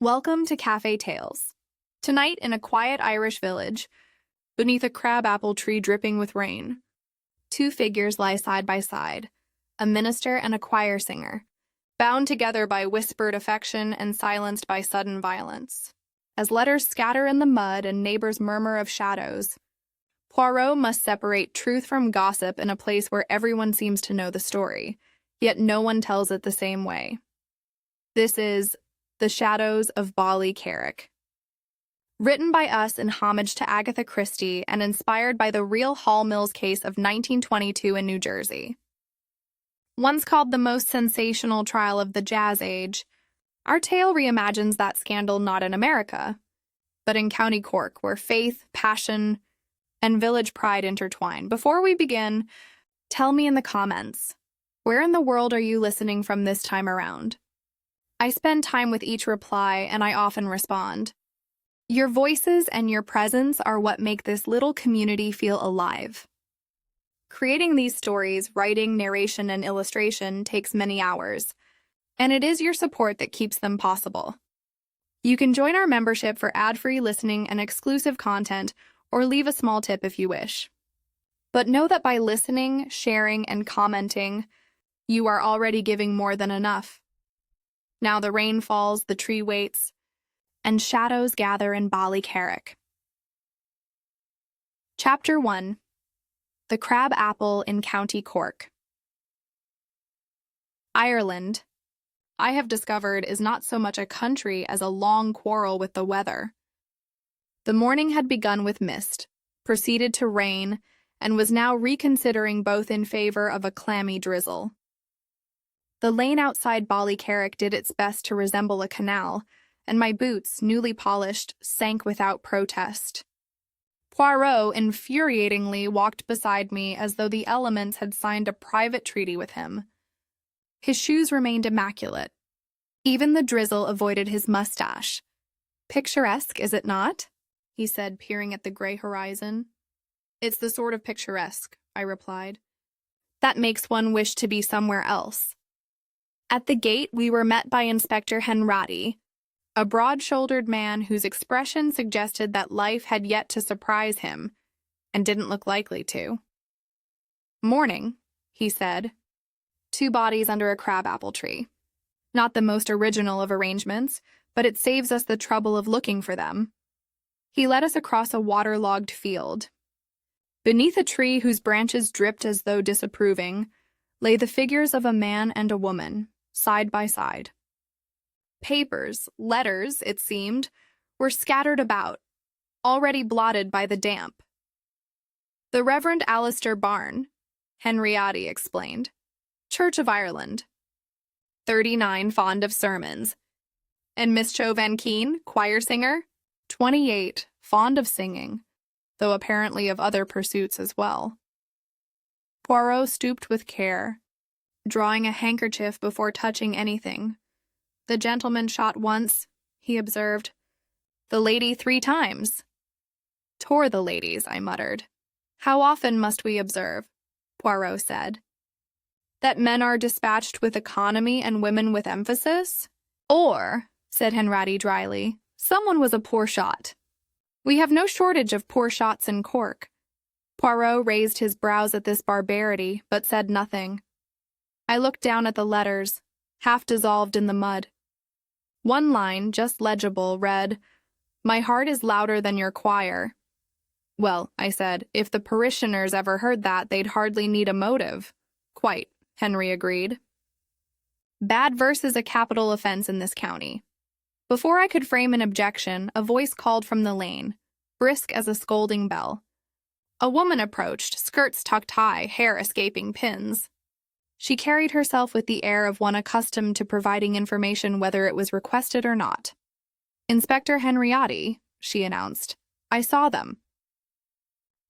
Welcome to Cafe Tales. Tonight, in a quiet Irish village, beneath a crabapple tree dripping with rain, two figures lie side by side, a minister and a choir singer, bound together by whispered affection and silenced by sudden violence. As letters scatter in the mud and neighbors murmur of shadows, Poirot must separate truth from gossip in a place where everyone seems to know the story, yet no one tells it the same way. This is The Shadows of Ballycarrick. Written by us in homage to Agatha Christie and inspired by the real Hall Mills case of 1922 in New Jersey. Once called the most sensational trial of the Jazz Age, our tale reimagines that scandal not in America, but in County Cork, where faith, passion, and village pride intertwine. Before we begin, tell me in the comments, where in the world are you listening from this time around? I spend time with each reply, and I often respond. Your voices and your presence are what make this little community feel alive. Creating these stories, writing, narration, and illustration takes many hours, and it is your support that keeps them possible. You can join our membership for ad-free listening and exclusive content, or leave a small tip if you wish. But know that by listening, sharing, and commenting, you are already giving more than enough. Now the rain falls, the tree waits, and shadows gather in Ballycarrick. Chapter 1. The Crabapple in County Cork. Ireland, I have discovered, is not so much a country as a long quarrel with the weather. The morning had begun with mist, proceeded to rain, and was now reconsidering both in favor of a clammy drizzle. The lane outside Ballycarrick did its best to resemble a canal, and my boots, newly polished, sank without protest. Poirot infuriatingly walked beside me as though the elements had signed a private treaty with him. His shoes remained immaculate. Even the drizzle avoided his mustache. Picturesque, is it not? He said, peering at the gray horizon. It's the sort of picturesque, I replied. That makes one wish to be somewhere else. At the gate, we were met by Inspector Henratty, a broad-shouldered man whose expression suggested that life had yet to surprise him, and didn't look likely to. Morning, he said. Two bodies under a crabapple tree. Not the most original of arrangements, but it saves us the trouble of looking for them. He led us across a waterlogged field. Beneath a tree whose branches dripped as though disapproving, lay the figures of a man and a woman, side by side. Papers, letters, it seemed, were scattered about, already blotted by the damp. The Reverend Alistair Barn, Henriati explained, Church of Ireland. 39, fond of sermons. And Miss Cho Van Keen, choir singer, 28, fond of singing, though apparently of other pursuits as well. Poirot stooped with care, drawing a handkerchief before touching anything. The gentleman shot once, he observed. The lady 3 times. Tore the ladies, I muttered. How often must we observe? Poirot said. That men are dispatched with economy and women with emphasis? Or, said Henratty dryly, someone was a poor shot. We have no shortage of poor shots in Cork. Poirot raised his brows at this barbarity, but said nothing. I looked down at the letters, half dissolved in the mud. One line, just legible, read, My heart is louder than your choir. Well, I said, if the parishioners ever heard that, they'd hardly need a motive. Quite, Henry agreed. Bad verse is a capital offense in this county. Before I could frame an objection, a voice called from the lane, brisk as a scolding bell. A woman approached, skirts tucked high, hair escaping pins. She carried herself with the air of one accustomed to providing information whether it was requested or not. Inspector Henriati, she announced. I saw them.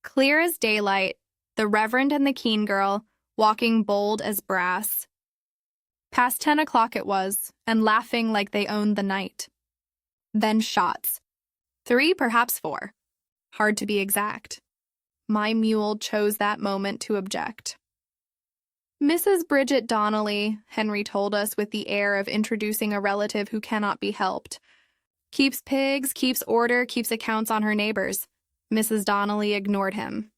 Clear as daylight, the Reverend and the Keen girl, walking bold as brass. Past 10 o'clock it was, and laughing like they owned the night. Then shots. 3, perhaps 4. Hard to be exact. My mule chose that moment to object. Mrs. Bridget Donnelly, Henry told us with the air of introducing a relative who cannot be helped, Keeps pigs, keeps order, keeps accounts on her neighbors. Mrs. Donnelly ignored him.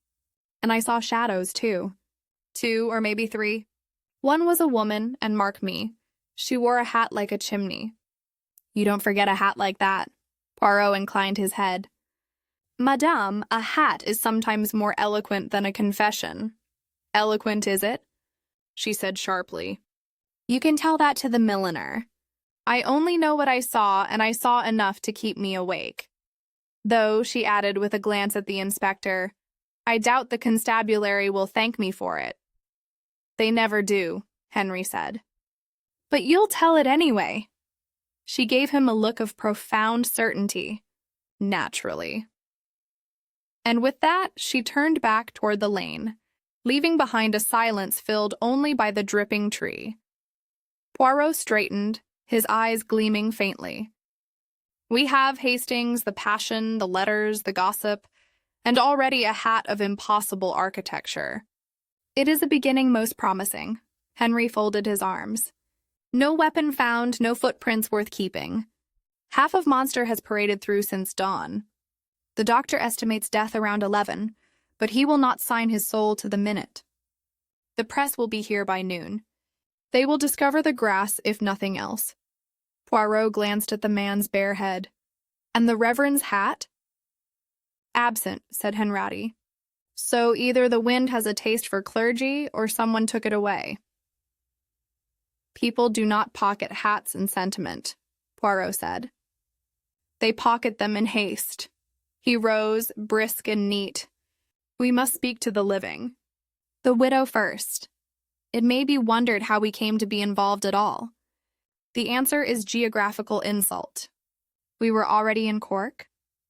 And I saw shadows, too. 2 or maybe 3. One was a woman, and mark me, she wore a hat like a chimney. You don't forget a hat like that. Poirot inclined his head. Madame, a hat is sometimes more eloquent than a confession. Eloquent, is it? She said sharply. You can tell that to the milliner. I only know what I saw, and I saw enough to keep me awake. Though, she added with a glance at the inspector, I doubt the constabulary will thank me for it. They never do, Henry said. But you'll tell it anyway. She gave him a look of profound certainty. Naturally. And with that, she turned back toward the lane, leaving behind a silence filled only by the dripping tree. Poirot straightened, his eyes gleaming faintly. We have, Hastings, the passion, the letters, the gossip, and already a hat of impossible architecture. It is a beginning most promising. Henry folded his arms. No weapon found, no footprints worth keeping. Half of Monster has paraded through since dawn. The doctor estimates death around 11, but he will not sign his soul to the minute. The press will be here by noon. They will discover the grass, if nothing else. Poirot glanced at the man's bare head. And the Reverend's hat? Absent, said Henratty. So either the wind has a taste for clergy, or someone took it away. People do not pocket hats in sentiment, Poirot said. They pocket them in haste. He rose, brisk and neat. We must speak to the living. The widow first. It may be wondered how we came to be involved at all. The answer is geographical insult. We were already in Cork.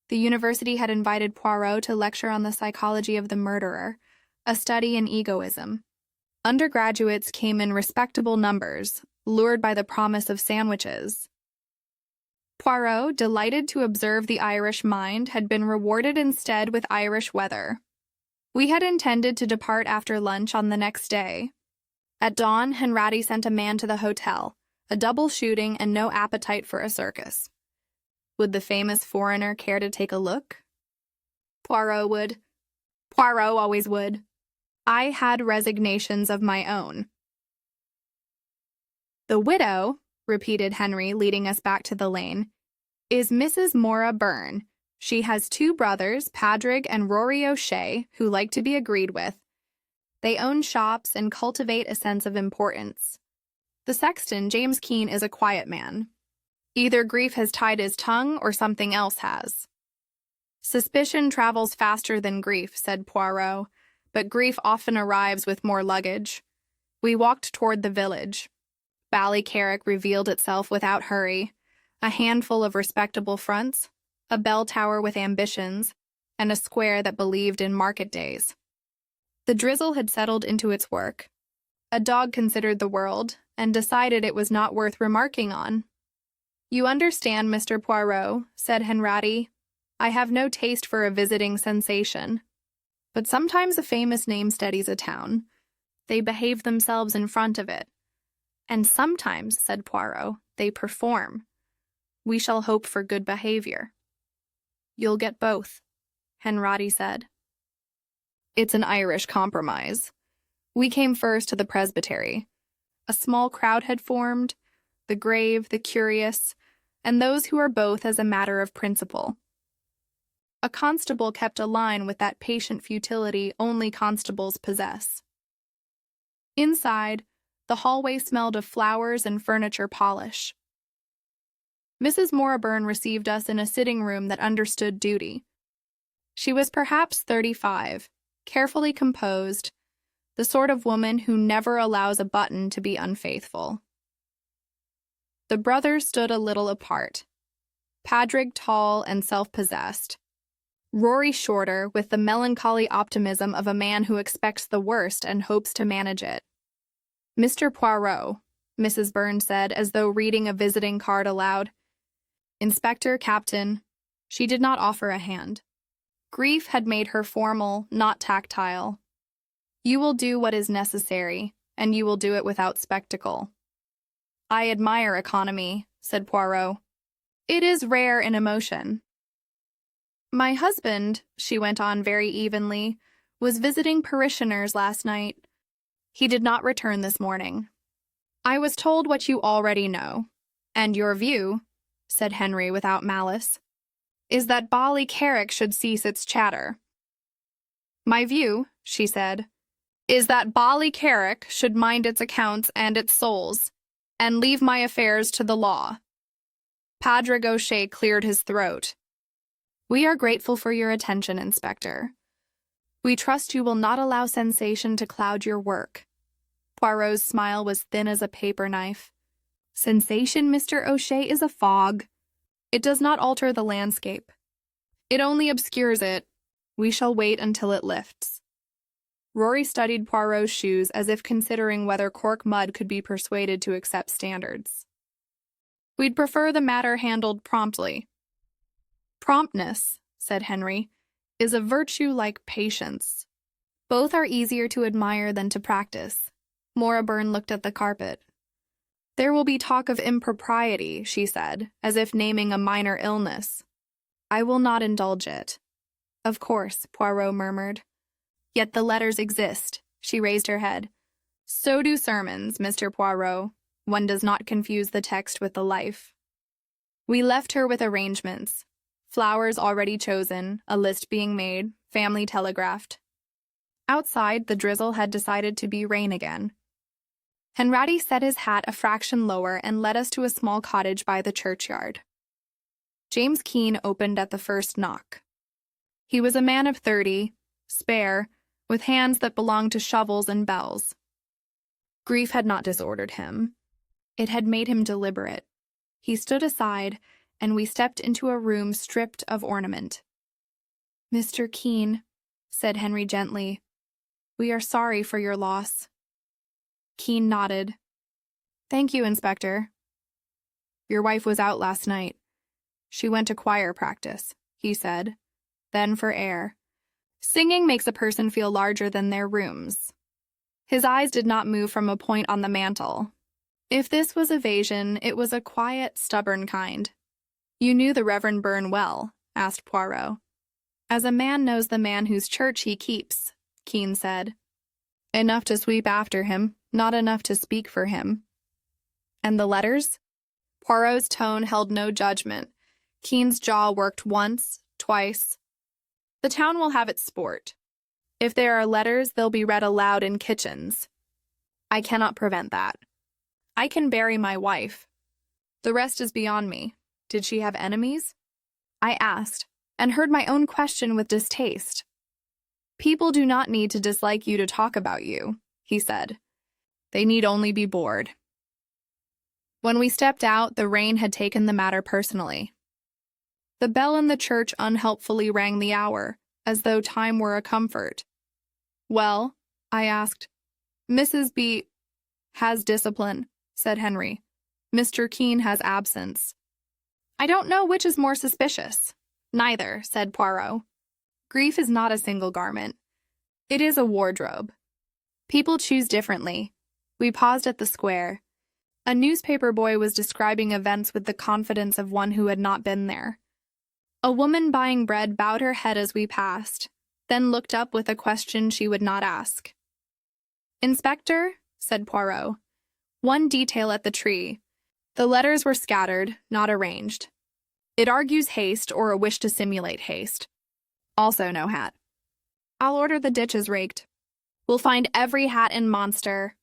The university had invited Poirot to lecture on the psychology of the murderer, a study in egoism. Undergraduates came in respectable numbers, lured by the promise of sandwiches. Poirot, delighted to observe the Irish mind, had been rewarded instead with Irish weather. We had intended to depart after lunch on the next day. At dawn, Henratty sent a man to the hotel, a double shooting and no appetite for a circus. Would the famous foreigner care to take a look? Poirot would. Poirot always would. I had resignations of my own. The widow, repeated Henry, leading us back to the lane, is Mrs. Mora Byrne. She has 2 brothers, Padraig and Rory O'Shea, who like to be agreed with. They own shops and cultivate a sense of importance. The sexton, James Keene, is a quiet man. Either grief has tied his tongue or something else has. Suspicion travels faster than grief, said Poirot, but grief often arrives with more luggage. We walked toward the village. Ballycarrick revealed itself without hurry, a handful of respectable fronts, a bell tower with ambitions, and a square that believed in market days. The drizzle had settled into its work. A dog considered the world and decided it was not worth remarking on. You understand, Mr. Poirot, said Henratty. I have no taste for a visiting sensation. But sometimes a famous name steadies a town. They behave themselves in front of it. And sometimes, said Poirot, they perform. We shall hope for good behavior. You'll get both, Henratty said. It's an Irish compromise. We came first to the presbytery. A small crowd had formed, the grave, the curious, and those who are both as a matter of principle. A constable kept a line with that patient futility only constables possess. Inside, the hallway smelled of flowers and furniture polish. Mrs. Morabern received us in a sitting room that understood duty. She was perhaps 35, carefully composed, the sort of woman who never allows a button to be unfaithful. The brothers stood a little apart. Padraig tall and self-possessed. Rory shorter, with the melancholy optimism of a man who expects the worst and hopes to manage it. Mr. Poirot, Mrs. Byrne said, as though reading a visiting card aloud. Inspector, Captain. She did not offer a hand. Grief had made her formal, not tactile. You will do what is necessary, and you will do it without spectacle. I admire economy, said Poirot. It is rare in emotion. My husband, she went on very evenly, was visiting parishioners last night. He did not return this morning. I was told what you already know, and your view, said Henry without malice, is that Ballycarrick should cease its chatter. My view, she said, is that Ballycarrick should mind its accounts and its souls, and leave my affairs to the law. Padre Gaucher cleared his throat. We are grateful for your attention, Inspector. We trust you will not allow sensation to cloud your work. Poirot's smile was thin as a paper knife. Sensation, Mr. O'Shea, is a fog. It does not alter the landscape. It only obscures it. We shall wait until it lifts. Rory studied Poirot's shoes as if considering whether cork mud could be persuaded to accept standards. We'd prefer the matter handled promptly. Promptness, said Henry, is a virtue like patience. Both are easier to admire than to practice. Morabern looked at the carpet. There will be talk of impropriety, she said, as if naming a minor illness. I will not indulge it. Of course, Poirot murmured. Yet the letters exist. She raised her head. So do sermons, Mr. Poirot. One does not confuse the text with the life. We left her with arrangements. Flowers already chosen, a list being made, family telegraphed. Outside, the drizzle had decided to be rain again. Henratty set his hat a fraction lower and led us to a small cottage by the churchyard. James Keene opened at the first knock. He was a man of 30, spare, with hands that belonged to shovels and bells. Grief had not disordered him. It had made him deliberate. He stood aside, and we stepped into a room stripped of ornament. Mr. Keene, said Henry gently, we are sorry for your loss. Keene nodded. Thank you, Inspector. Your wife was out last night. She went to choir practice, he said, then for air. Singing makes a person feel larger than their rooms. His eyes did not move from a point on the mantel. If this was evasion, it was a quiet, stubborn kind. You knew the Reverend Byrne well, asked Poirot. As a man knows the man whose church he keeps, Keene said. Enough to sweep after him, not enough to speak for him. And the letters? Poirot's tone held no judgment. Keene's jaw worked once, twice. The town will have its sport. If there are letters, they'll be read aloud in kitchens. I cannot prevent that. I can bury my wife. The rest is beyond me. Did she have enemies? I asked, and heard my own question with distaste. People do not need to dislike you to talk about you, he said. They need only be bored. When we stepped out, the rain had taken the matter personally. The bell in the church unhelpfully rang the hour, as though time were a comfort. Well, I asked. Mrs. B. has discipline, said Henry. Mr. Keene has absence. I don't know which is more suspicious. Neither, said Poirot. Grief is not a single garment. It is a wardrobe. People choose differently. We paused at the square. A newspaper boy was describing events with the confidence of one who had not been there. A woman buying bread bowed her head as we passed, then looked up with a question she would not ask. Inspector, said Poirot, one detail at the tree. The letters were scattered, not arranged. It argues haste or a wish to simulate haste. Also no hat. I'll order the ditches raked. We'll find every hat in Monster.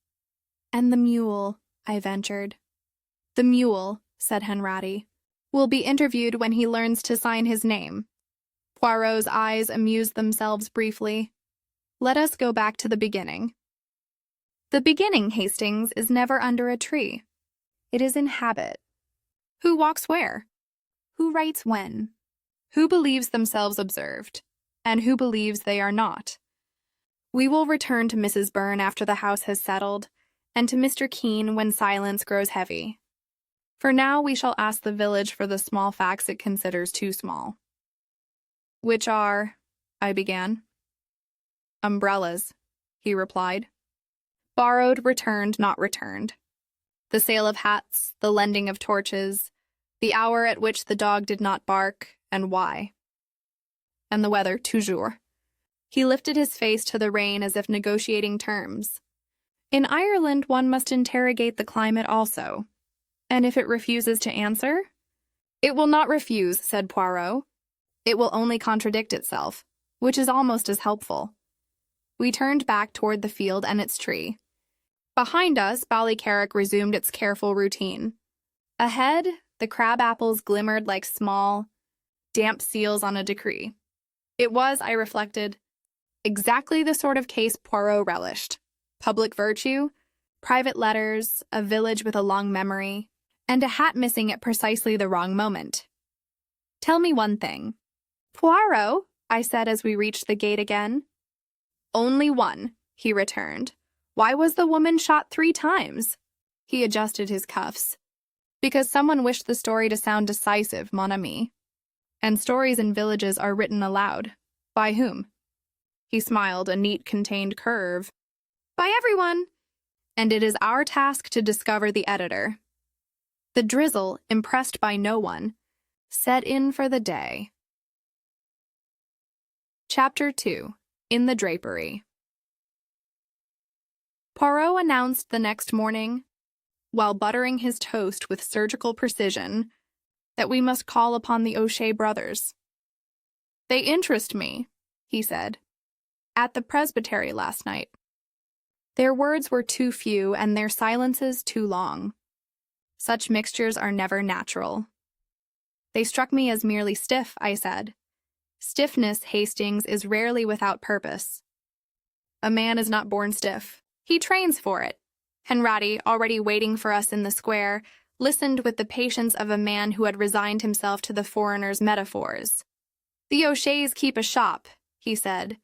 And the mule, I ventured. The mule, said Henratty, will be interviewed when he learns to sign his name. Poirot's eyes amused themselves briefly. Let us go back to the beginning. The beginning, Hastings, is never under a tree. It is in habit. Who walks where? Who writes when? Who believes themselves observed? And who believes they are not? We will return to Mrs. Byrne after the house has settled, and to Mr. Keene when silence grows heavy. For now we shall ask the village for the small facts it considers too small. Which are, I began. Umbrellas, he replied. Borrowed, returned, not returned. The sale of hats, the lending of torches, the hour at which the dog did not bark, and why. And the weather, toujours. He lifted his face to the rain as if negotiating terms. In Ireland, one must interrogate the climate also. And if it refuses to answer? It will not refuse, said Poirot. It will only contradict itself, which is almost as helpful. We turned back toward the field and its tree. Behind us, Ballycarrick resumed its careful routine. Ahead, the crabapples glimmered like small, damp seals on a decree. It was, I reflected, exactly the sort of case Poirot relished. Public virtue, private letters, a village with a long memory, and a hat missing at precisely the wrong moment. Tell me one thing. Poirot, I said as we reached the gate again. Only one, he returned. Why was the woman shot 3 times? He adjusted his cuffs. Because someone wished the story to sound decisive, mon ami. And stories in villages are written aloud. By whom? He smiled, a neat, contained curve. By everyone. And it is our task to discover the editor. The drizzle, impressed by no one, set in for the day. Chapter 2. In the Drapery. Poirot announced the next morning, while buttering his toast with surgical precision, that we must call upon the O'Shea brothers. They interest me, he said, at the presbytery last night. Their words were too few and their silences too long. Such mixtures are never natural. They struck me as merely stiff, I said. Stiffness, Hastings, is rarely without purpose. A man is not born stiff. He trains for it. Henratty, already waiting for us in the square, listened with the patience of a man who had resigned himself to the foreigner's metaphors. The O'Sheas keep a shop, he said.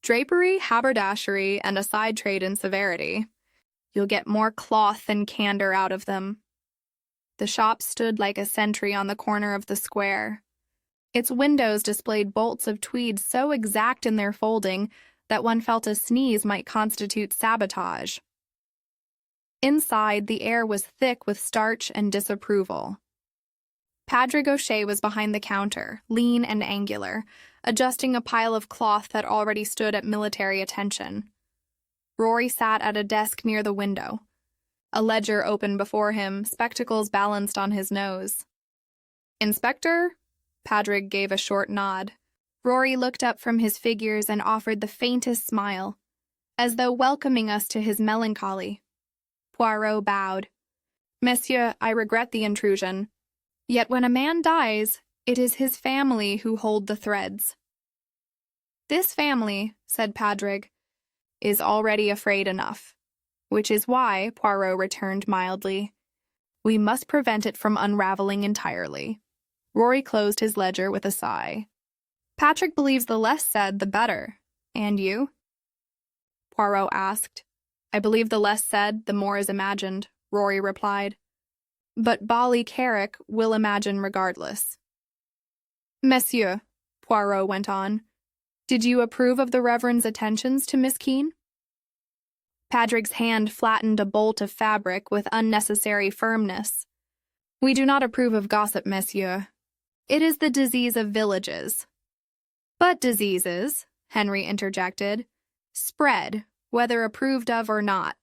Drapery, haberdashery, and a side trade in severity. You'll get more cloth than candor out of them. The shop stood like a sentry on the corner of the square. Its windows displayed bolts of tweed so exact in their folding that one felt a sneeze might constitute sabotage. Inside, the air was thick with starch and disapproval. Padraig O'Shea was behind the counter, lean and angular, adjusting a pile of cloth that already stood at military attention. Rory sat at a desk near the window. A ledger open before him, spectacles balanced on his nose. Inspector? Padraig gave a short nod. Rory looked up from his figures and offered the faintest smile, as though welcoming us to his melancholy. Poirot bowed. Monsieur, I regret the intrusion. Yet when a man dies, it is his family who hold the threads. This family, said Padraig, is already afraid enough. Which is why, Poirot returned mildly, we must prevent it from unraveling entirely. Rory closed his ledger with a sigh. Patrick believes the less said, the better. And you? Poirot asked. I believe the less said, the more is imagined, Rory replied. But Ballycarrick will imagine regardless. Monsieur, Poirot went on, did you approve of the Reverend's attentions to Miss Keene? Padraig's hand flattened a bolt of fabric with unnecessary firmness. We do not approve of gossip, monsieur. It is the disease of villages. But diseases, Henry interjected, spread, whether approved of or not.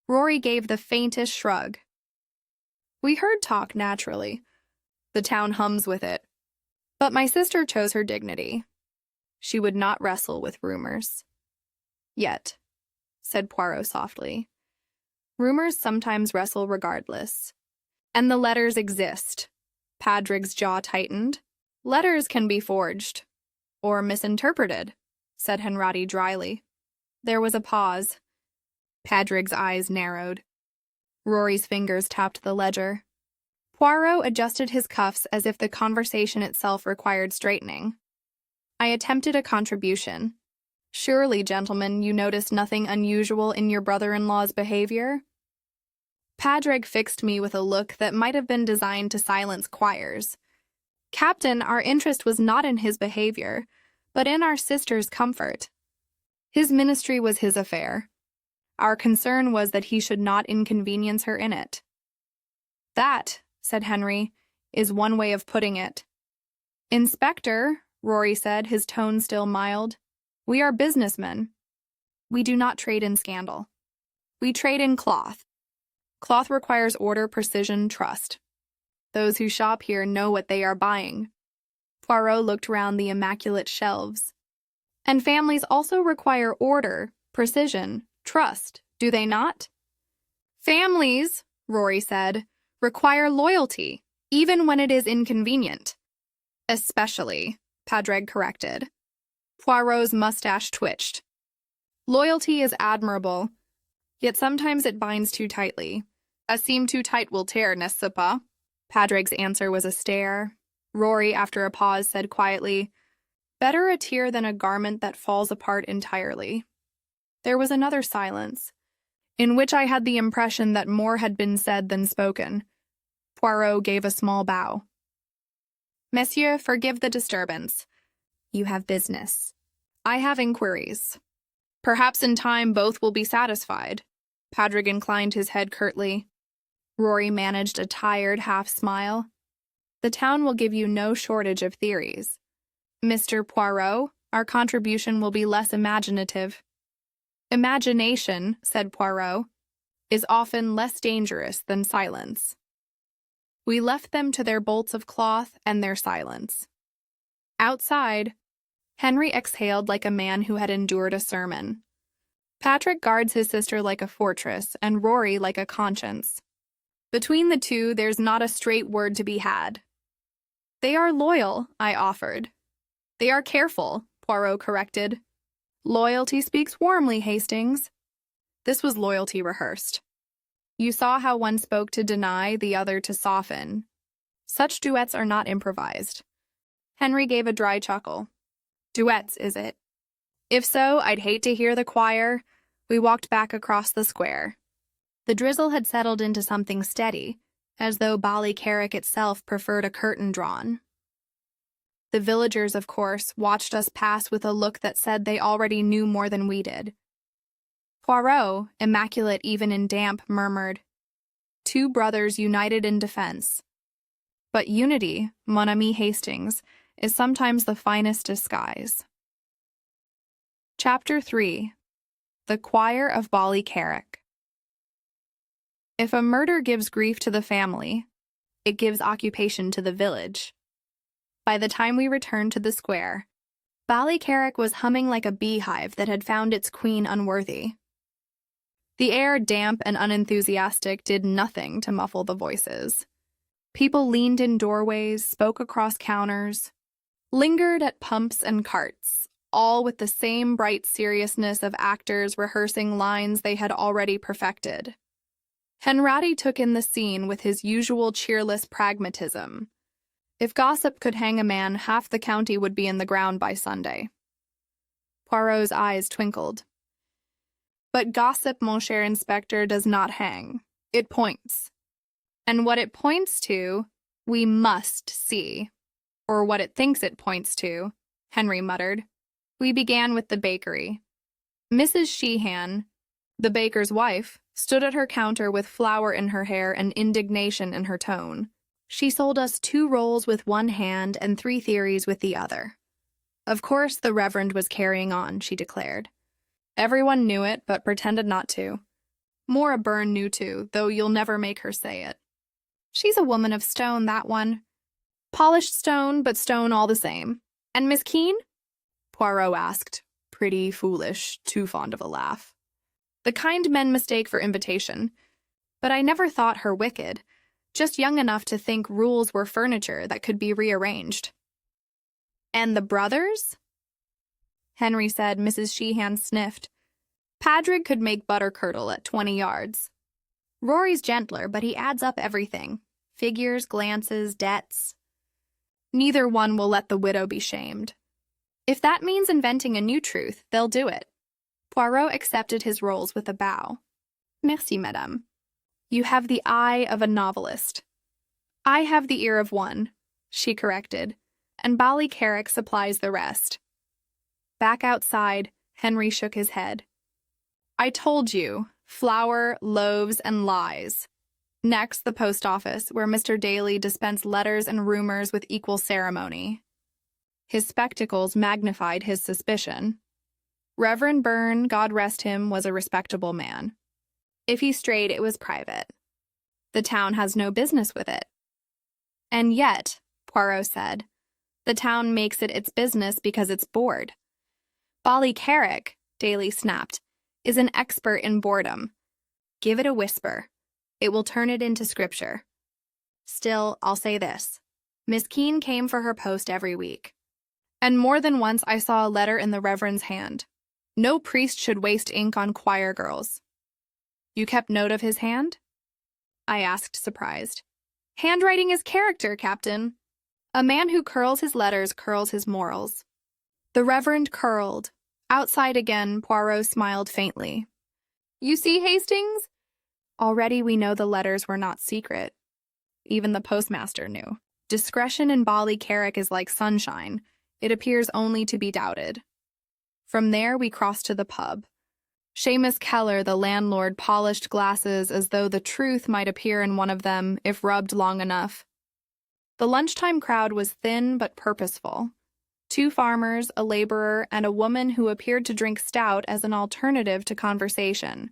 Rory gave the faintest shrug. We heard talk naturally. The town hums with it. But my sister chose her dignity. She would not wrestle with rumors. Yet, said Poirot softly, rumors sometimes wrestle regardless. And the letters exist. Padraig's jaw tightened. Letters can be forged. Or misinterpreted, said Henratty dryly. There was a pause. Padraig's eyes narrowed. Rory's fingers tapped the ledger. Poirot adjusted his cuffs as if the conversation itself required straightening. I attempted a contribution. Surely, gentlemen, you noticed nothing unusual in your brother-in-law's behavior? Padraig fixed me with a look that might have been designed to silence choirs. Captain, our interest was not in his behavior, but in our sister's comfort. His ministry was his affair. Our concern was that he should not inconvenience her in it. That, said Henry, is one way of putting it. Inspector, Rory said, his tone still mild, we are businessmen. We do not trade in scandal. We trade in cloth. Cloth requires order, precision, trust. Those who shop here know what they are buying. Poirot looked round the immaculate shelves. And families also require order, precision, trust, do they not? Families, Rory said, require loyalty, even when it is inconvenient. Especially, Padraig corrected. Poirot's mustache twitched. Loyalty is admirable, yet sometimes it binds too tightly. A seam too tight will tear, n'est-ce pas? Padraig's answer was a stare. Rory, after a pause, said quietly, better a tear than a garment that falls apart entirely. There was another silence, in which I had the impression that more had been said than spoken. Poirot gave a small bow. Monsieur, forgive the disturbance. You have business. I have inquiries. Perhaps in time both will be satisfied. Padraig inclined his head curtly. Rory managed a tired half-smile. The town will give you no shortage of theories. Mr. Poirot, our contribution will be less imaginative. Imagination, said Poirot, is often less dangerous than silence. We left them to their bolts of cloth and their silence. Outside, Henry exhaled like a man who had endured a sermon. Patrick guards his sister like a fortress, and Rory like a conscience. Between the two, there's not a straight word to be had. They are loyal, I offered. They are careful, Poirot corrected. Loyalty speaks warmly, Hastings. This was loyalty rehearsed. You saw how one spoke to deny, the other to soften. Such duets are not improvised. Henry gave a dry chuckle. Duets, is it? If so, I'd hate to hear the choir. We walked back across the square. The drizzle had settled into something steady, as though Ballycarrick itself preferred a curtain drawn. The villagers, of course, watched us pass with a look that said they already knew more than we did. Poirot, immaculate even in damp, murmured, two brothers united in defense. But unity, mon ami Hastings, is sometimes the finest disguise. Chapter 3. The Choir of Ballycarrick. If a murder gives grief to the family, it gives occupation to the village. By the time we returned to the square, Ballycarrick was humming like a beehive that had found its queen unworthy. The air, damp and unenthusiastic, did nothing to muffle the voices. People leaned in doorways, spoke across counters, lingered at pumps and carts, all with the same bright seriousness of actors rehearsing lines they had already perfected. Henratty took in the scene with his usual cheerless pragmatism. If gossip could hang a man, half the county would be in the ground by Sunday. Poirot's eyes twinkled. But gossip, mon cher inspector, does not hang. It points. And what it points to, we must see. Or what it thinks it points to, Henry muttered. We began with the bakery. Mrs. Sheehan, the baker's wife, stood at her counter with flour in her hair and indignation in her tone. She sold us 2 rolls with one hand and 3 theories with the other. Of course, the Reverend was carrying on, she declared. Everyone knew it, but pretended not to. Maura Byrne knew too, though you'll never make her say it. She's a woman of stone, that one. Polished stone, but stone all the same. And Miss Keene? Poirot asked. Pretty, foolish, too fond of a laugh. The kind men mistake for invitation. But I never thought her wicked. Just young enough to think rules were furniture that could be rearranged. And the brothers? Henry said. Mrs. Sheehan sniffed. Padraig could make butter curdle at 20 yards. Rory's gentler, but he adds up everything. Figures, glances, debts. Neither one will let the widow be shamed. If that means inventing a new truth, they'll do it. Poirot accepted his rolls with a bow. Merci, madame. You have the eye of a novelist. I have the ear of one, she corrected, and Ballycarrick supplies the rest. Back outside, Henry shook his head. I told you, flour, loaves, and lies. Next, the post office, where Mr. Daly dispensed letters and rumors with equal ceremony. His spectacles magnified his suspicion. Reverend Byrne, God rest him, was a respectable man. If he strayed, it was private. The town has no business with it. And yet, Poirot said, the town makes it its business because it's bored. Ballycarrick, Daly snapped, is an expert in boredom. Give it a whisper. It will turn it into scripture. Still, I'll say this. Miss Keene came for her post every week. And more than once I saw a letter in the Reverend's hand. No priest should waste ink on choir girls. You kept note of his hand? I asked, surprised. Handwriting is character, Captain. A man who curls his letters curls his morals. The Reverend curled. Outside again, Poirot smiled faintly. You see, Hastings? Already we know the letters were not secret. Even the postmaster knew. Discretion in Ballycarrick is like sunshine. It appears only to be doubted. From there we crossed to the pub. Seamus Keller, the landlord, polished glasses as though the truth might appear in one of them if rubbed long enough. The lunchtime crowd was thin but purposeful. 2 farmers, a laborer, and a woman who appeared to drink stout as an alternative to conversation.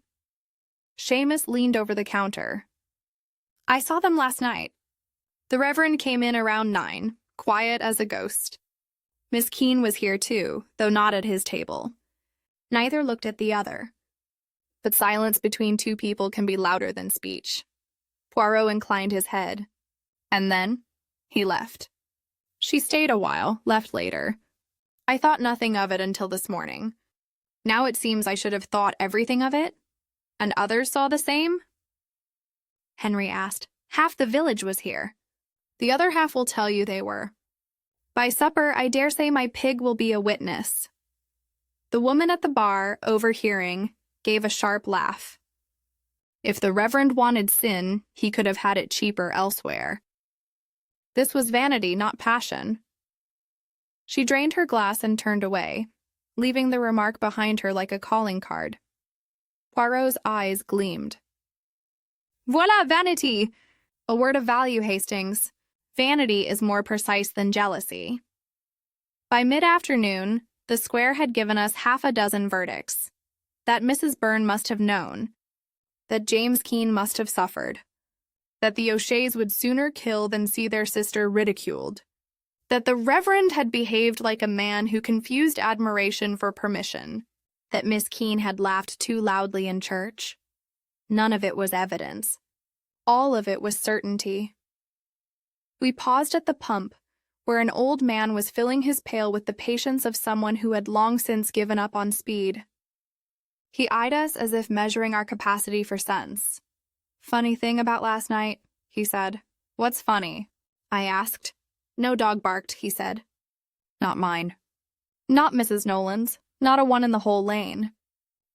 Seamus leaned over the counter. I saw them last night. The Reverend came in around 9, quiet as a ghost. Miss Keene was here too, though not at his table. Neither looked at the other. But silence between 2 people can be louder than speech. Poirot inclined his head. And then he left. She stayed a while, left later. I thought nothing of it until this morning. Now it seems I should have thought everything of it. And others saw the same? Henry asked. Half the village was here. The other half will tell you they were. By supper, I dare say my pig will be a witness. The woman at the bar, overhearing, gave a sharp laugh. If the Reverend wanted sin, he could have had it cheaper elsewhere. This was vanity, not passion. She drained her glass and turned away, leaving the remark behind her like a calling card. Poirot's eyes gleamed. Voilà, vanity! A word of value, Hastings. Vanity is more precise than jealousy. By mid-afternoon, the square had given us half a dozen verdicts. That Mrs. Byrne must have known. That James Keene must have suffered. That the O'Sheas would sooner kill than see their sister ridiculed. That the Reverend had behaved like a man who confused admiration for permission. That Miss Keene had laughed too loudly in church. None of it was evidence. All of it was certainty. We paused at the pump, where an old man was filling his pail with the patience of someone who had long since given up on speed. He eyed us as if measuring our capacity for sense. Funny thing about last night, he said. What's funny? I asked. No dog barked, he said. Not mine. Not Mrs. Nolan's. Not a one in the whole lane.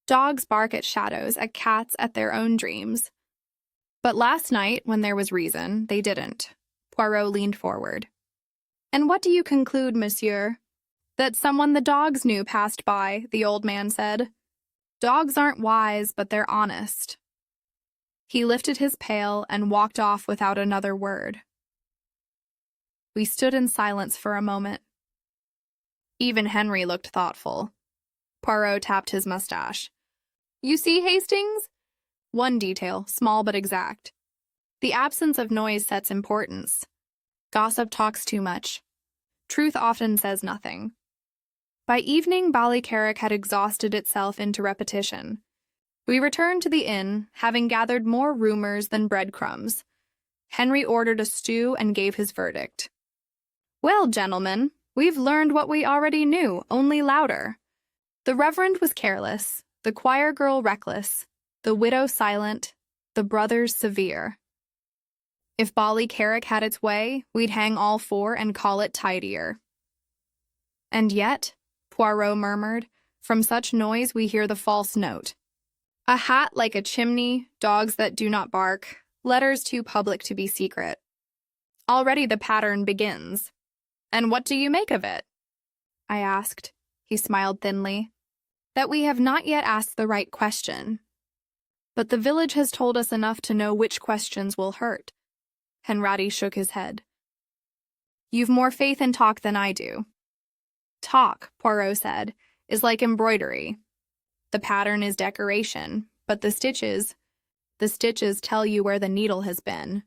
Dogs bark at shadows, at cats, at their own dreams. But last night, when there was reason, they didn't. Poirot leaned forward. And what do you conclude, monsieur? That someone the dogs knew passed by, the old man said. Dogs aren't wise, but they're honest. He lifted his pail and walked off without another word. We stood in silence for a moment. Even Henry looked thoughtful. Poirot tapped his mustache. You see, Hastings? One detail, small but exact. The absence of noise sets importance. Gossip talks too much. Truth often says nothing. By evening, Ballycarrick had exhausted itself into repetition. We returned to the inn, having gathered more rumors than breadcrumbs. Henry ordered a stew and gave his verdict. Well, gentlemen, we've learned what we already knew, only louder. The Reverend was careless, the choir girl reckless, the widow silent, the brothers severe. If Ballycarrick had its way, we'd hang all 4 and call it tidier. And yet, Poirot murmured, from such noise we hear the false note. A hat like a chimney, dogs that do not bark, letters too public to be secret. Already the pattern begins. And what do you make of it? I asked. He smiled thinly. That we have not yet asked the right question. But the village has told us enough to know which questions will hurt. Henratty shook his head. You've more faith in talk than I do. Talk, Poirot said, is like embroidery. The pattern is decoration, but the stitches tell you where the needle has been.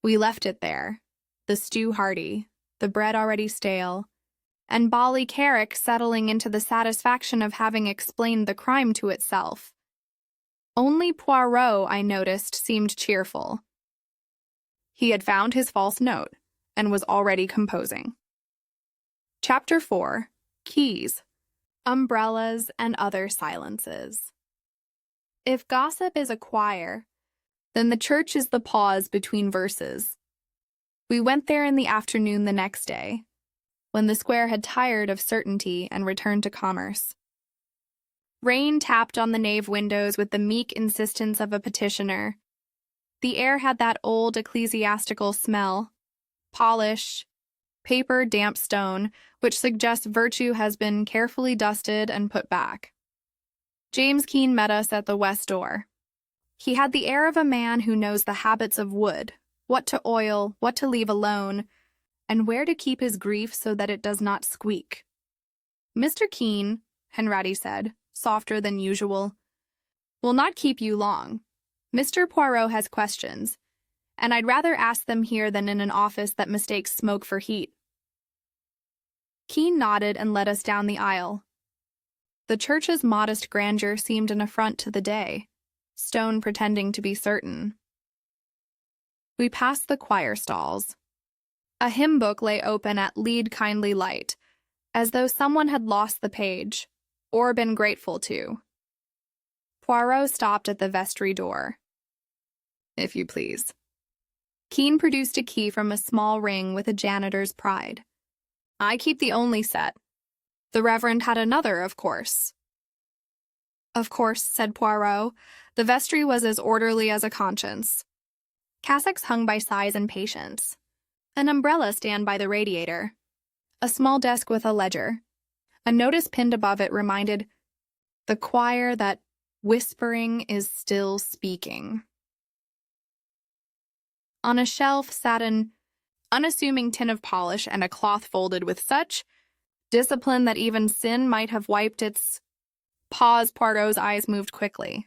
We left it there, the stew hearty, the bread already stale, and Ballycarrick settling into the satisfaction of having explained the crime to itself. Only Poirot, I noticed, seemed cheerful. He had found his false note and was already composing. Chapter 4. Keys, Umbrellas, and Other Silences. If gossip is a choir, then the church is the pause between verses. We went there in the afternoon the next day, when the square had tired of certainty and returned to commerce. Rain tapped on the nave windows with the meek insistence of a petitioner. The air had that old ecclesiastical smell, polish, paper, damp stone, which suggests virtue has been carefully dusted and put back. James Keene met us at the west door. He had the air of a man who knows the habits of wood, what to oil, what to leave alone, and where to keep his grief so that it does not squeak. Mr. Keene, Henratty said, softer than usual, will not keep you long. Mr. Poirot has questions, and I'd rather ask them here than in an office that mistakes smoke for heat. Keene nodded and led us down the aisle. The church's modest grandeur seemed an affront to the day, stone pretending to be certain. We passed the choir stalls. A hymn book lay open at Lead Kindly Light, as though someone had lost the page, or been grateful to. Poirot stopped at the vestry door. If you please. Keene produced a key from a small ring with a janitor's pride. I keep the only set. The Reverend had another, of course. Of course, said Poirot. The vestry was as orderly as a conscience. Cassocks hung by size and patience. An umbrella stand by the radiator. A small desk with a ledger. A notice pinned above it reminded the choir that whispering is still speaking. On a shelf sat an unassuming tin of polish and a cloth folded with such discipline that even sin might have wiped its... Pause. Poirot's eyes moved quickly.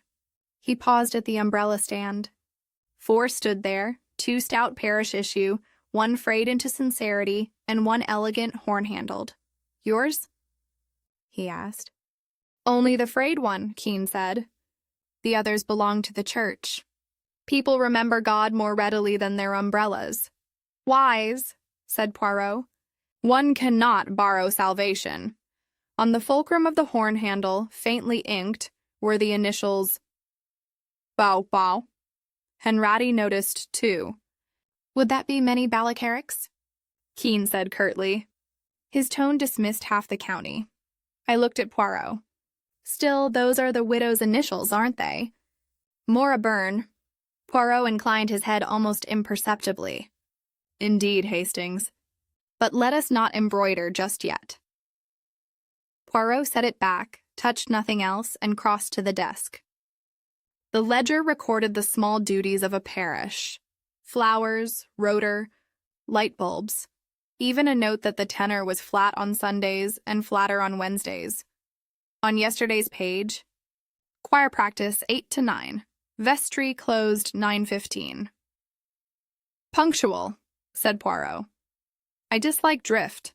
He paused at the umbrella stand. 4 stood there, 2 stout parish issue, 1 frayed into sincerity, and 1 elegant horn-handled. Yours? He asked. Only the frayed one, Keene said. The others belong to the church. People remember God more readily than their umbrellas. Wise, said Poirot. One cannot borrow salvation. On the fulcrum of the horn handle, faintly inked, were the initials Bow Bow. Henratty noticed, too. Would that be many Ballycarricks? Keene said curtly. His tone dismissed half the county. I looked at Poirot. Still, those are the widow's initials, aren't they? More a burn. Poirot inclined his head almost imperceptibly. Indeed, Hastings. But let us not embroider just yet. Poirot set it back, touched nothing else, and crossed to the desk. The ledger recorded the small duties of a parish. Flowers, rotor, light bulbs. Even a note that the tenor was flat on Sundays and flatter on Wednesdays. On yesterday's page, choir practice 8 to 9. Vestry closed 9:15. Punctual, said Poirot. I dislike drift,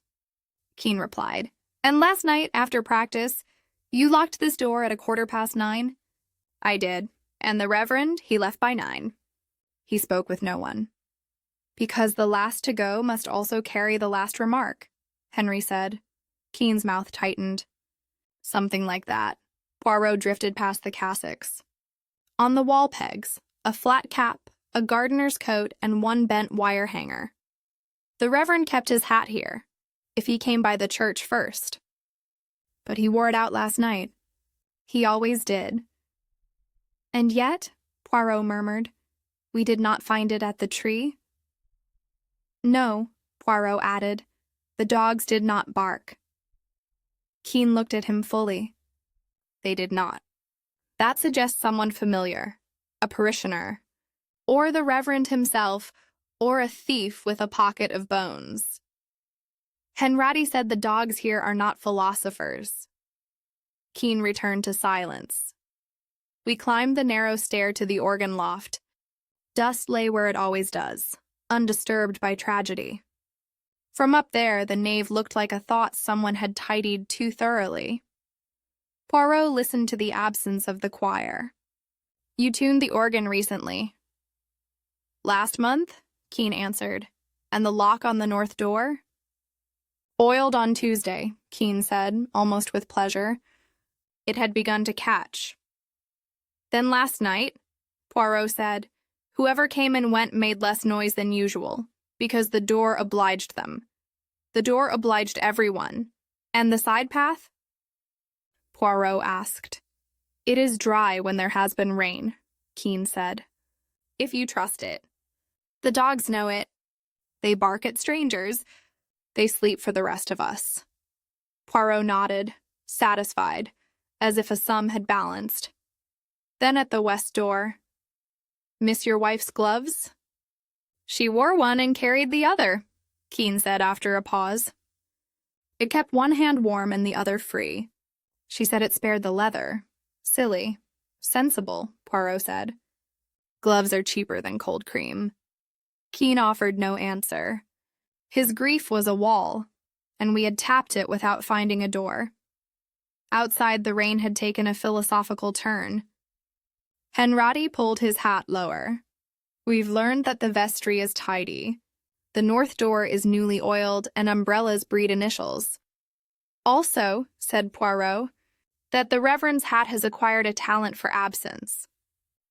Keene replied. And last night, after practice, you locked this door at 9:15? I did. And the Reverend, he left by 9. He spoke with no one. Because the last to go must also carry the last remark, Henry said. Keene's mouth tightened. Something like that. Poirot drifted past the cassocks. On the wall pegs, a flat cap, a gardener's coat, and 1 bent wire hanger. The Reverend kept his hat here, if he came by the church first. But he wore it out last night. He always did. And yet, Poirot murmured, we did not find it at the tree? No, Poirot added, the dogs did not bark. Keene looked at him fully. They did not. That suggests someone familiar, a parishioner, or the Reverend himself, or a thief with a pocket of bones. Henratty said the dogs here are not philosophers. Keen returned to silence. We climbed the narrow stair to the organ loft. Dust lay where it always does, undisturbed by tragedy. From up there, the nave looked like a thought someone had tidied too thoroughly. Poirot listened to the absence of the choir. You tuned the organ recently. Last month, Keen answered. And the lock on the north door? Oiled on Tuesday, Keen said, almost with pleasure. It had begun to catch. Then last night, Poirot said, whoever came and went made less noise than usual, because the door obliged them. The door obliged everyone. And the side path? Poirot asked. It is dry when there has been rain, Keen said. If you trust it. The dogs know it. They bark at strangers. They sleep for the rest of us. Poirot nodded, satisfied, as if a sum had balanced. Then at the west door. Miss your wife's gloves? She wore one and carried the other, Keen said after a pause. It kept one hand warm and the other free. She said it spared the leather. Silly. Sensible, Poirot said. Gloves are cheaper than cold cream. Keen offered no answer. His grief was a wall, and we had tapped it without finding a door. Outside, the rain had taken a philosophical turn. Henratty pulled his hat lower. We've learned that the vestry is tidy. The north door is newly oiled, and umbrellas breed initials. Also, said Poirot, that the Reverend's hat has acquired a talent for absence.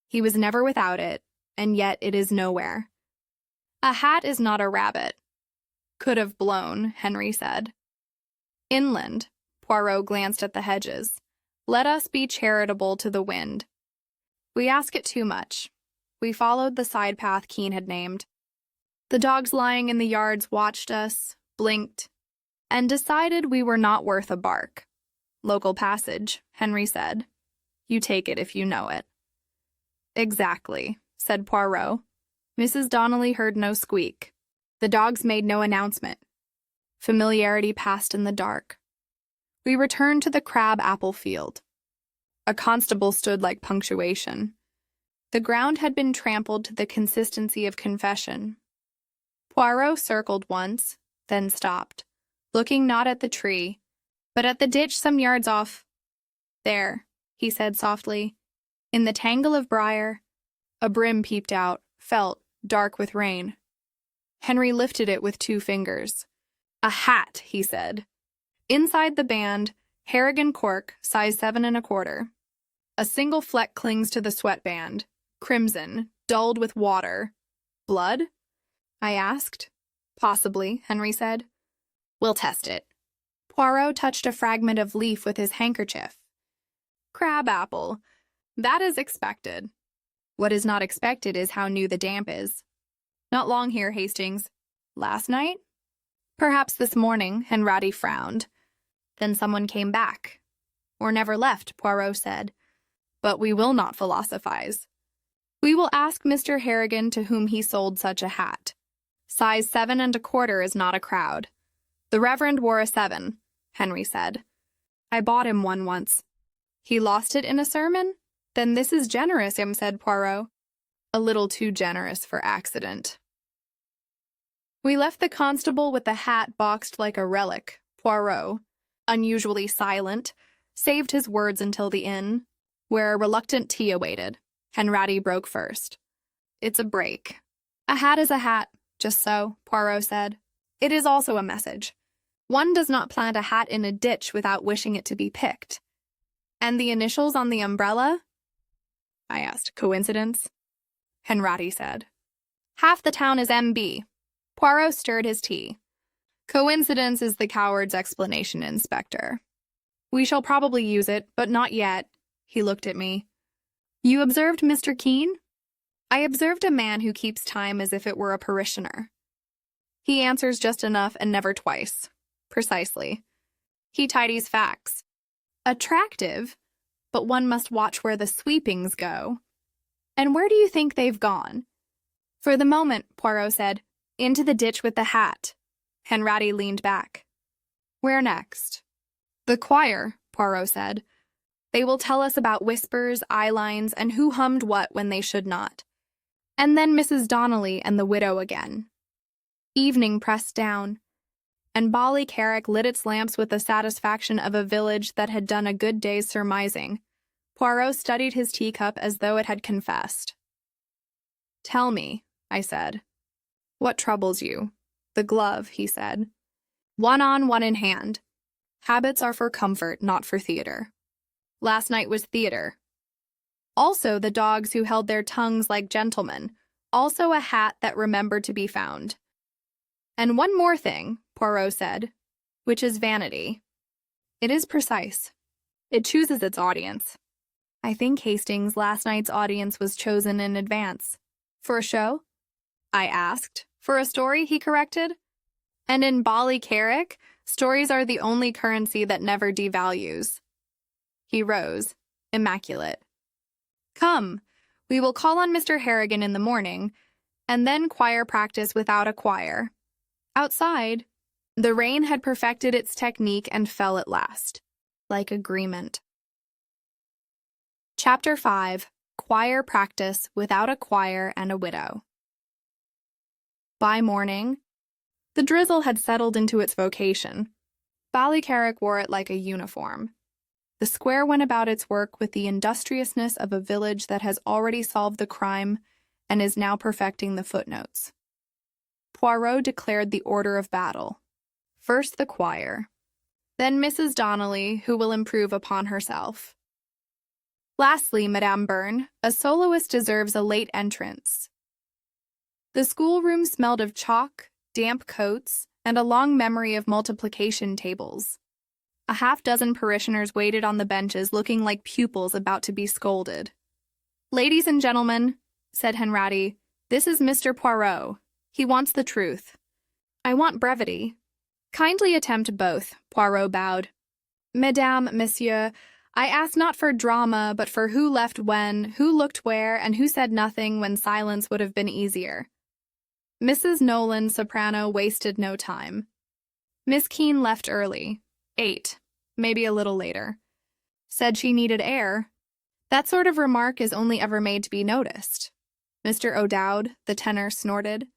He was never without it, and yet it is nowhere. A hat is not a rabbit. Could have blown, Henry said. Inland, Poirot glanced at the hedges. Let us be charitable to the wind. We ask it too much. We followed the side path Keen had named. The dogs lying in the yards watched us, blinked, and decided we were not worth a bark. Local passage, Henry said. You take it if you know it. Exactly, said Poirot. Mrs. Donnelly heard no squeak. The dogs made no announcement. Familiarity passed in the dark. We returned to the crabapple field. A constable stood like punctuation. The ground had been trampled to the consistency of confession. Poirot circled once, then stopped, looking not at the tree, but at the ditch some yards off. There, he said softly. In the tangle of briar, a brim peeped out, felt, dark with rain. Henry lifted it with 2 fingers. A hat, he said. Inside the band, Harrigan cork, size 7 1/4. A single fleck clings to the sweatband. Crimson, dulled with water. Blood? I asked. Possibly, Henry said. We'll test it. Poirot touched a fragment of leaf with his handkerchief. Crabapple. That is expected. What is not expected is how new the damp is. Not long here, Hastings. Last night? Perhaps this morning, Henratty frowned. Then someone came back. Or never left, Poirot said. But we will not philosophize. We will ask Mr. Harrigan to whom he sold such a hat. Size 7 1/4 is not a crowd. The Reverend wore a 7, Henry said. I bought him one once. He lost it in a sermon? Then this is generous, said Poirot. A little too generous for accident. We left the constable with the hat boxed like a relic. Poirot, unusually silent, saved his words until the inn, where a reluctant tea awaited. Henratty broke first. It's a break. A hat is a hat, just so, Poirot said. It is also a message. One does not plant a hat in a ditch without wishing it to be picked. And the initials on the umbrella? I asked. Coincidence? Henratty said. Half the town is M.B. Poirot stirred his tea. Coincidence is the coward's explanation, Inspector. We shall probably use it, but not yet. He looked at me. You observed Mr. Keen? I observed a man who keeps time as if it were a parishioner. He answers just enough and never twice. Precisely. He tidies facts. Attractive, but one must watch where the sweepings go. And where do you think they've gone? For the moment, Poirot said, into the ditch with the hat. Henratty leaned back. Where next? The choir, Poirot said. They will tell us about whispers, eyelines, and who hummed what when they should not. And then Mrs. Donnelly and the widow again. Evening pressed down, and Ballycarrick lit its lamps with the satisfaction of a village that had done a good day's surmising. Poirot studied his teacup as though it had confessed. Tell me, I said. What troubles you? The glove, he said. One on, one in hand. Habits are for comfort, not for theater. Last night was theater. Also the dogs who held their tongues like gentlemen. Also a hat that remembered to be found. And one more thing, Poirot said, which is vanity. It is precise. It chooses its audience. I think Hastings' last night's audience was chosen in advance. For a show? I asked. For a story, he corrected. And in Ballycarrick, stories are the only currency that never devalues. He rose, immaculate. Come, we will call on Mr. Harrigan in the morning, and then choir practice without a choir. Outside, the rain had perfected its technique and fell at last, like agreement. Chapter 5. Choir Practice Without a Choir and a Widow. By morning, the drizzle had settled into its vocation. Ballycarrick wore it like a uniform. The square went about its work with the industriousness of a village that has already solved the crime and is now perfecting the footnotes. Poirot declared the order of battle. First the choir, then Mrs. Donnelly, who will improve upon herself. Lastly, Madame Byrne, a soloist deserves a late entrance. The schoolroom smelled of chalk, damp coats, and a long memory of multiplication tables. A half-dozen parishioners waited on the benches looking like pupils about to be scolded. Ladies and gentlemen, said Henratty, this is Mr. Poirot. He wants the truth. I want brevity. Kindly attempt both, Poirot bowed. Mesdames, Monsieur, I ask not for drama, but for who left when, who looked where, and who said nothing when silence would have been easier. Mrs. Nolan, soprano, wasted no time. Miss Keene left early. 8, maybe a little later. Said she needed air. That sort of remark is only ever made to be noticed. Mr. O'Dowd, the tenor, snorted.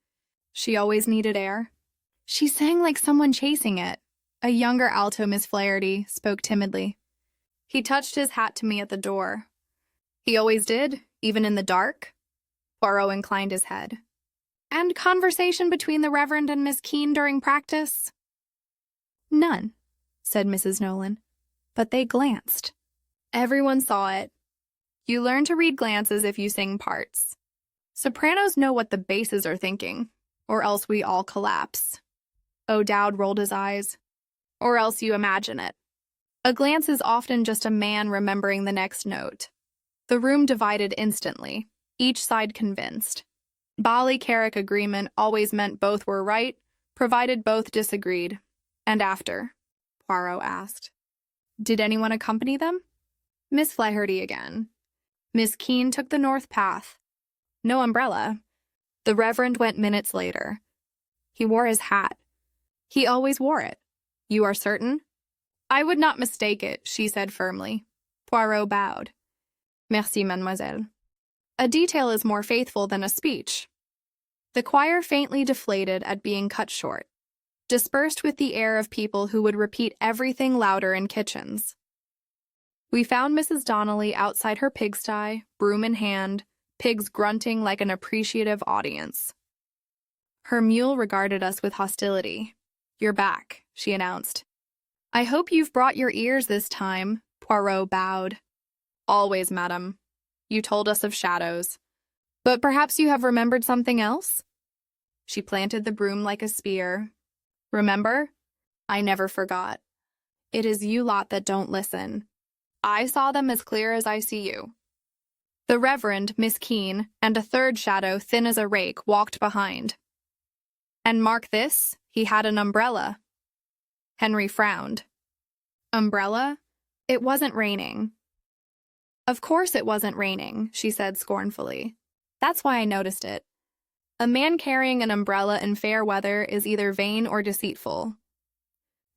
She always needed air. She sang like someone chasing it. A younger alto, Miss Flaherty, spoke timidly. He touched his hat to me at the door. He always did, even in the dark? Poirot inclined his head. And conversation between the Reverend and Miss Keene during practice? None, said Mrs. Nolan. But they glanced. Everyone saw it. You learn to read glances if you sing parts. Sopranos know what the basses are thinking, or else we all collapse. O'Dowd rolled his eyes. Or else you imagine it. A glance is often just a man remembering the next note. The room divided instantly, each side convinced. Ballycarrick agreement always meant both were right, provided both disagreed. And after? Poirot asked. Did anyone accompany them? Miss Flaherty again. Miss Keene took the north path. No umbrella. The Reverend went minutes later. He wore his hat. He always wore it. You are certain? I would not mistake it, she said firmly. Poirot bowed. Merci, mademoiselle. A detail is more faithful than a speech. The choir faintly deflated at being cut short, dispersed with the air of people who would repeat everything louder in kitchens. We found Mrs. Donnelly outside her pigsty, broom in hand, pigs grunting like an appreciative audience. Her mule regarded us with hostility. You're back, she announced. I hope you've brought your ears this time, Poirot bowed. Always, madam. You told us of shadows. But perhaps you have remembered something else? She planted the broom like a spear. Remember? I never forgot. It is you lot that don't listen. I saw them as clear as I see you. The Reverend, Miss Keene, and a third shadow thin as a rake walked behind. And mark this, he had an umbrella. Henry frowned. Umbrella? It wasn't raining. Of course it wasn't raining, she said scornfully. That's why I noticed it. A man carrying an umbrella in fair weather is either vain or deceitful.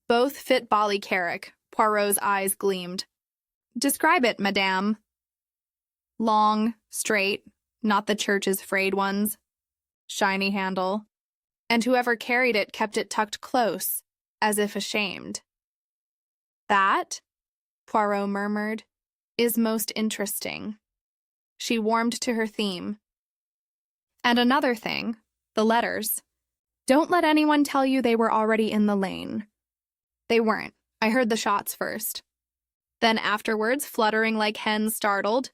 Both fit Ballycarrick. Poirot's eyes gleamed. Describe it, madame. Long, straight, not the church's frayed ones. Shiny handle. And whoever carried it kept it tucked close, as if ashamed. That, Poirot murmured, is most interesting. She warmed to her theme. And another thing, the letters. Don't let anyone tell you they were already in the lane. They weren't. I heard the shots first. Then afterwards, fluttering like hens startled,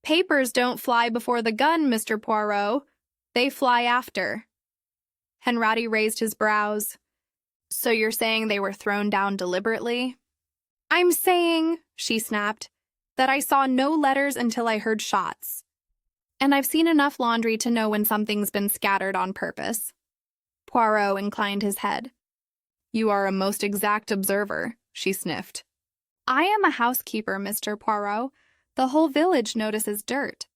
papers don't fly before the gun, Mr. Poirot. They fly after. Henratty raised his brows. So you're saying they were thrown down deliberately? I'm saying, she snapped, that I saw no letters until I heard shots. And I've seen enough laundry to know when something's been scattered on purpose. Poirot inclined his head. You are a most exact observer, she sniffed. I am a housekeeper, Mr. Poirot. The whole village notices dirt.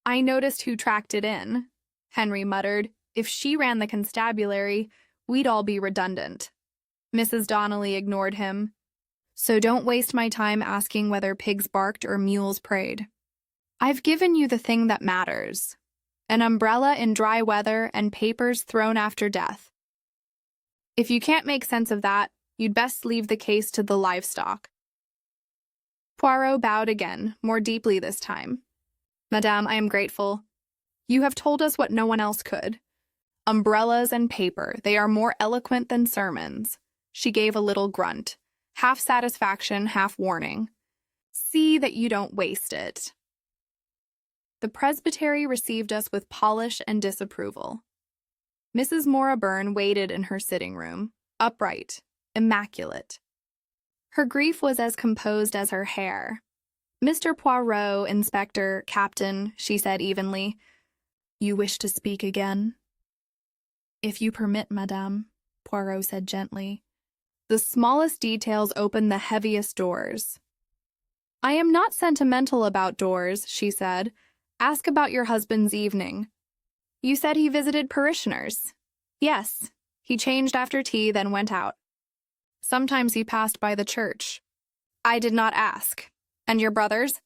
I noticed who tracked it in, Henry muttered. If she ran the constabulary, we'd all be redundant. Mrs. Donnelly ignored him. So don't waste my time asking whether pigs barked or mules prayed. I've given you the thing that matters. An umbrella in dry weather and papers thrown after death. If you can't make sense of that, you'd best leave the case to the livestock. Poirot bowed again, more deeply this time. Madame, I am grateful. You have told us what no one else could. Umbrellas and paper, they are more eloquent than sermons. She gave a little grunt, half satisfaction, half warning. See that you don't waste it. The presbytery received us with polish and disapproval. Mrs. Maura Byrne waited in her sitting room, upright, immaculate. Her grief was as composed as her hair. Mr. Poirot, Inspector, Captain, she said evenly, you wish to speak again? If you permit, madame, Poirot said gently. The smallest details open the heaviest doors. I am not sentimental about doors, she said. Ask about your husband's evening. You said he visited parishioners. Yes, he changed after tea, then went out. Sometimes he passed by the church. I did not ask. And your brothers?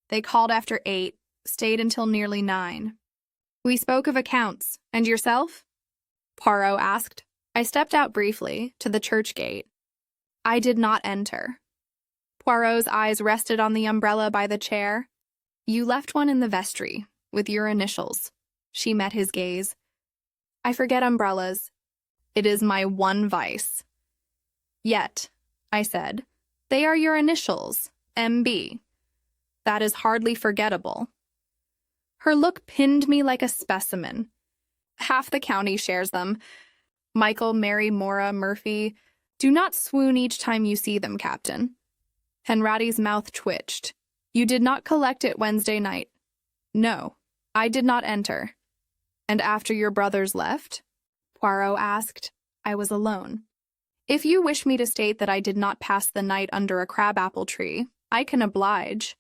They called after 8, stayed until nearly 9. We spoke of accounts. And yourself? Poirot asked. I stepped out briefly, to the church gate. I did not enter. Poirot's eyes rested on the umbrella by the chair. You left one in the vestry, with your initials. She met his gaze. I forget umbrellas. It is my one vice. Yet, I said, they are your initials, M.B. That is hardly forgettable. Her look pinned me like a specimen. Half the county shares them. Michael, Mary, Maura, Murphy. Do not swoon each time you see them, Captain. Henratty's mouth twitched. You did not collect it Wednesday night. No, I did not enter. And after your brothers left? Poirot asked. I was alone. If you wish me to state that I did not pass the night under a crabapple tree, I can oblige.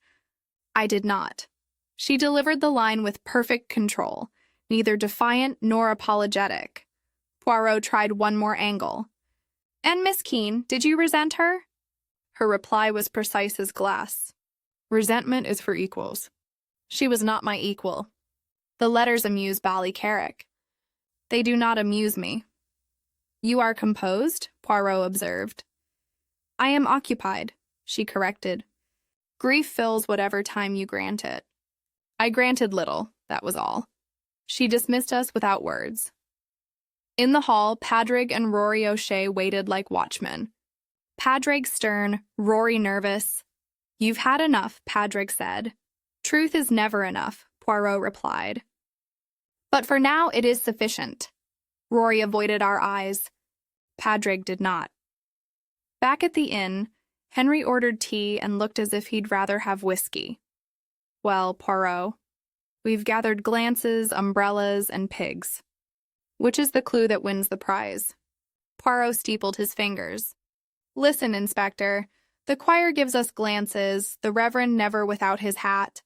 I did not. She delivered the line with perfect control, neither defiant nor apologetic. Poirot tried one more angle. And Miss Keene, did you resent her? Her reply was precise as glass. Resentment is for equals. She was not my equal. The letters amuse Ballycarrick. They do not amuse me. You are composed, Poirot observed. I am occupied, she corrected. Grief fills whatever time you grant it. I granted little, that was all. She dismissed us without words. In the hall, Padraig and Rory O'Shea waited like watchmen. Padraig stern, Rory nervous. You've had enough, Padraig said. Truth is never enough, Poirot replied. But for now it is sufficient. Rory avoided our eyes. Padraig did not. Back at the inn, Henry ordered tea and looked as if he'd rather have whiskey. Well, Poirot, we've gathered glances, umbrellas, and pigs. Which is the clue that wins the prize? Poirot steepled his fingers. Listen, Inspector, The choir gives us glances, the Reverend never without his hat.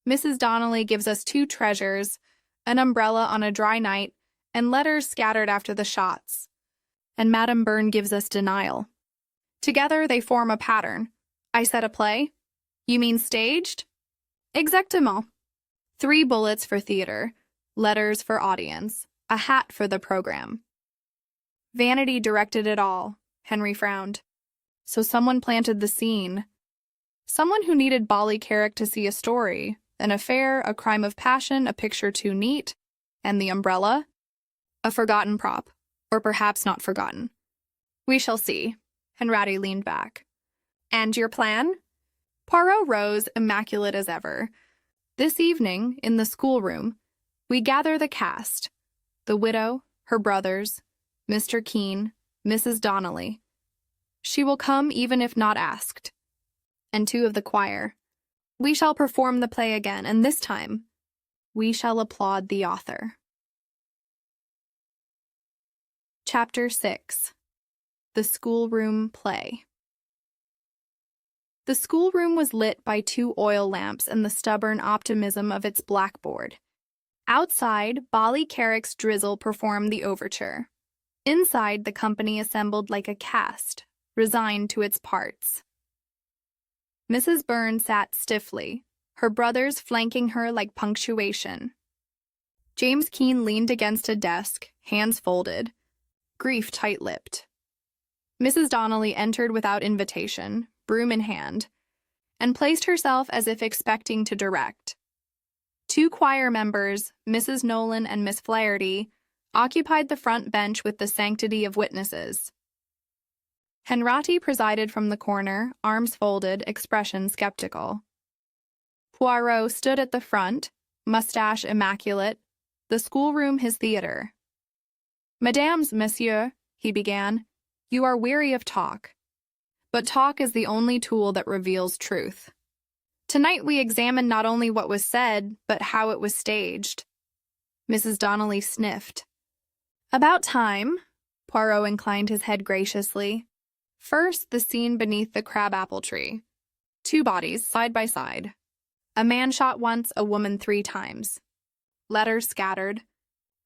Mrs. Donnelly gives us two treasures, an umbrella on a dry night, and letters scattered after the shots. And Madame Byrne gives us denial. Together they form a pattern. I said a play? You mean staged? Exactement. 3 bullets for theater, letters for audience, a hat for the program. Vanity directed it all, Henry frowned. So someone planted the scene. Someone who needed Ballycarrick to see a story, an affair, a crime of passion, a picture too neat, and the umbrella? A forgotten prop, or perhaps not forgotten. We shall see. Henratty leaned back. And your plan? Poirot rose, immaculate as ever. This evening, in the schoolroom, we gather the cast. The widow, her brothers, Mr. Keene, Mrs. Donnelly. She will come even if not asked. And 2 of the choir. We shall perform the play again, and this time, we shall applaud the author. Chapter 6. The Schoolroom Play. The schoolroom was lit by 2 oil lamps and the stubborn optimism of its blackboard. Outside, Ballycarrick's drizzle performed the overture. Inside, the company assembled like a cast, resigned to its parts. Mrs. Byrne sat stiffly, her brothers flanking her like punctuation. James Keene leaned against a desk, hands folded, grief tight-lipped. Mrs. Donnelly entered without invitation, broom in hand, and placed herself as if expecting to direct. 2 choir members, Mrs. Nolan and Miss Flaherty, occupied the front bench with the sanctity of witnesses. Henratty presided from the corner, arms folded, expression skeptical. Poirot stood at the front, mustache immaculate, the schoolroom his theater. Mesdames, Monsieur, he began, you are weary of talk. But talk is the only tool that reveals truth. Tonight we examine not only what was said, but how it was staged. Mrs. Donnelly sniffed. About time, Poirot inclined his head graciously. First, the scene beneath the crabapple tree. 2 bodies, side by side. A man shot once, a woman 3 times. Letters scattered.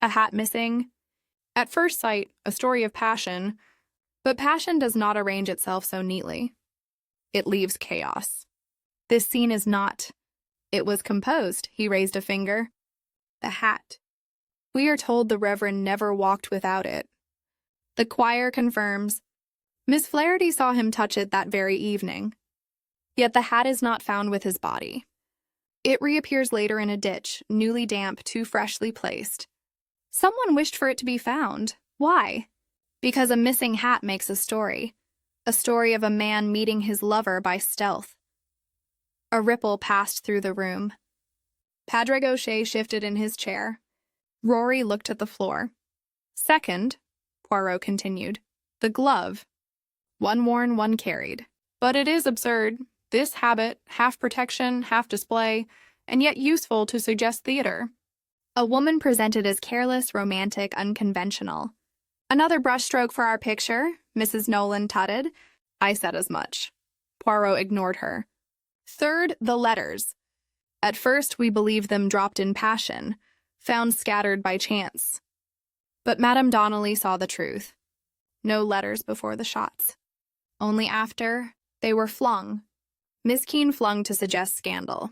A hat missing. At first sight, a story of passion, but passion does not arrange itself so neatly. It leaves chaos. This scene is not. It was composed, he raised a finger. The hat. We are told the Reverend never walked without it. The choir confirms. Miss Flaherty saw him touch it that very evening. Yet the hat is not found with his body. It reappears later in a ditch, newly damp, too freshly placed. Someone wished for it to be found. Why? Because a missing hat makes a story of a man meeting his lover by stealth. A ripple passed through the room. Padre Gaucher shifted in his chair. Rory looked at the floor. Second, Poirot continued, the glove. One worn, one carried. But it is absurd, this habit, half protection, half display, and yet useful to suggest theater. A woman presented as careless, romantic, unconventional. Another brushstroke for our picture, Mrs. Nolan tutted. I said as much. Poirot ignored her. Third, the letters. At first, we believed them dropped in passion, found scattered by chance. But Madame Donnelly saw the truth. No letters before the shots. Only after, they were flung. Miss Keene flung to suggest scandal.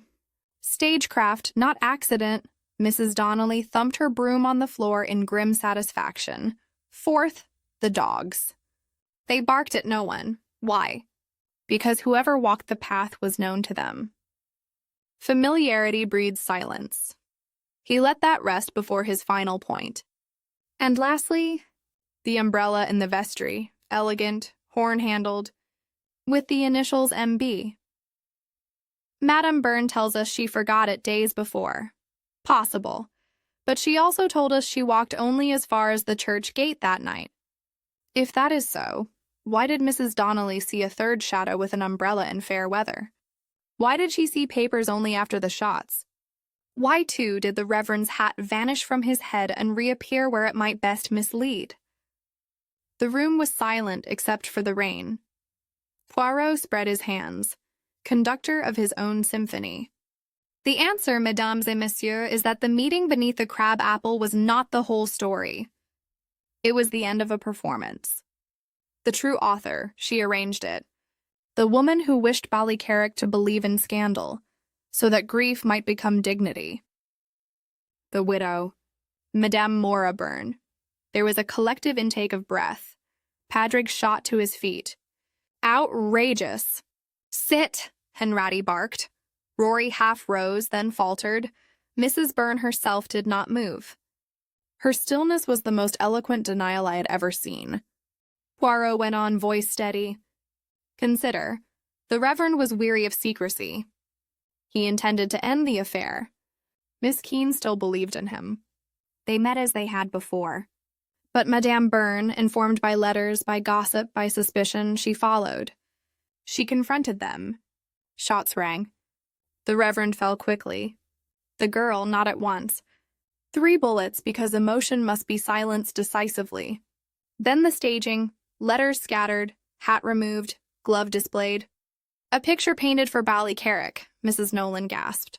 Stagecraft, not accident. Mrs. Donnelly thumped her broom on the floor in grim satisfaction. Fourth, the dogs. They barked at no one. Why? Because whoever walked the path was known to them. Familiarity breeds silence. He let that rest before his final point. And lastly, the umbrella in the vestry, elegant, horn-handled, with the initials M.B. Madame Byrne tells us she forgot it days before. Possible. But she also told us she walked only as far as the church gate that night. If that is so, why did Mrs. Donnelly see a third shadow with an umbrella in fair weather? Why did she see papers only after the shots? Why, too, did the Reverend's hat vanish from his head and reappear where it might best mislead? The room was silent except for the rain. Poirot spread his hands, conductor of his own symphony. The answer, mesdames et messieurs, is that the meeting beneath the crab-apple was not the whole story. It was the end of a performance. The true author, she arranged it. The woman who wished Ballycarrick to believe in scandal, so that grief might become dignity. The widow, Madame Mora Byrne. There was a collective intake of breath. Padraig shot to his feet. Outrageous! Sit, Henratty barked. Rory half rose, then faltered. Mrs. Byrne herself did not move. Her stillness was the most eloquent denial I had ever seen. Poirot went on, voice steady. Consider, the Reverend was weary of secrecy. He intended to end the affair. Miss Keene still believed in him. They met as they had before. But Madame Byrne, informed by letters, by gossip, by suspicion, she followed. She confronted them. Shots rang. The Reverend fell quickly. The girl, not at once. 3 bullets because emotion must be silenced decisively. Then the staging, letters scattered, hat removed, glove displayed. A picture painted for Ballycarrick, Mrs. Nolan gasped.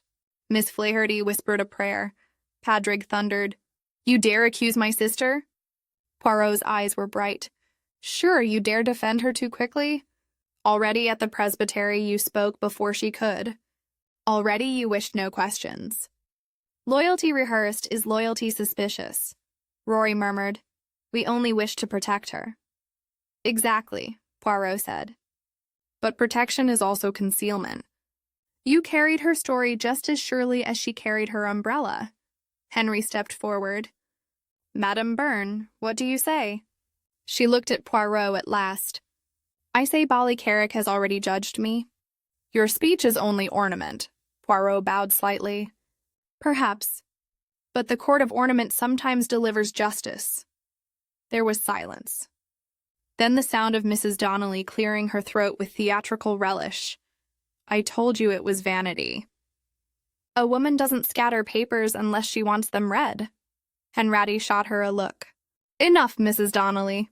Miss Flaherty whispered a prayer. Padraig thundered, You dare accuse my sister? Poirot's eyes were bright. Sure, you dare defend her too quickly? Already at the presbytery you spoke before she could. Already you wished no questions. Loyalty rehearsed is loyalty suspicious. Rory murmured, We only wish to protect her. Exactly, Poirot said. But protection is also concealment. You carried her story just as surely as she carried her umbrella. Henry stepped forward. Madame Byrne, what do you say? She looked at Poirot at last. I say Ballycarrick has already judged me. Your speech is only ornament. Poirot bowed slightly. Perhaps. But the court of ornament sometimes delivers justice. There was silence. Then the sound of Mrs. Donnelly clearing her throat with theatrical relish. I told you it was vanity. A woman doesn't scatter papers unless she wants them read. Henratty shot her a look. Enough, Mrs. Donnelly.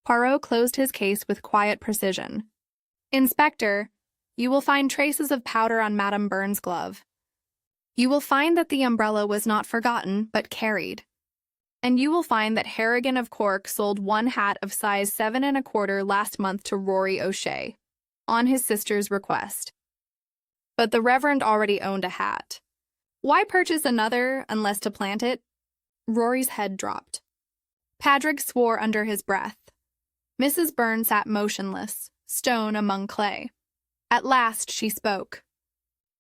Poirot closed his case with quiet precision. Inspector, you will find traces of powder on Madame Byrne's glove. You will find that the umbrella was not forgotten, but carried. And you will find that Harrigan of Cork sold 1 hat of size 7 1/4 last month to Rory O'Shea, on his sister's request. But the Reverend already owned a hat. Why purchase another unless to plant it? Rory's head dropped. Padraig swore under his breath. Mrs. Byrne sat motionless, stone among clay. At last she spoke.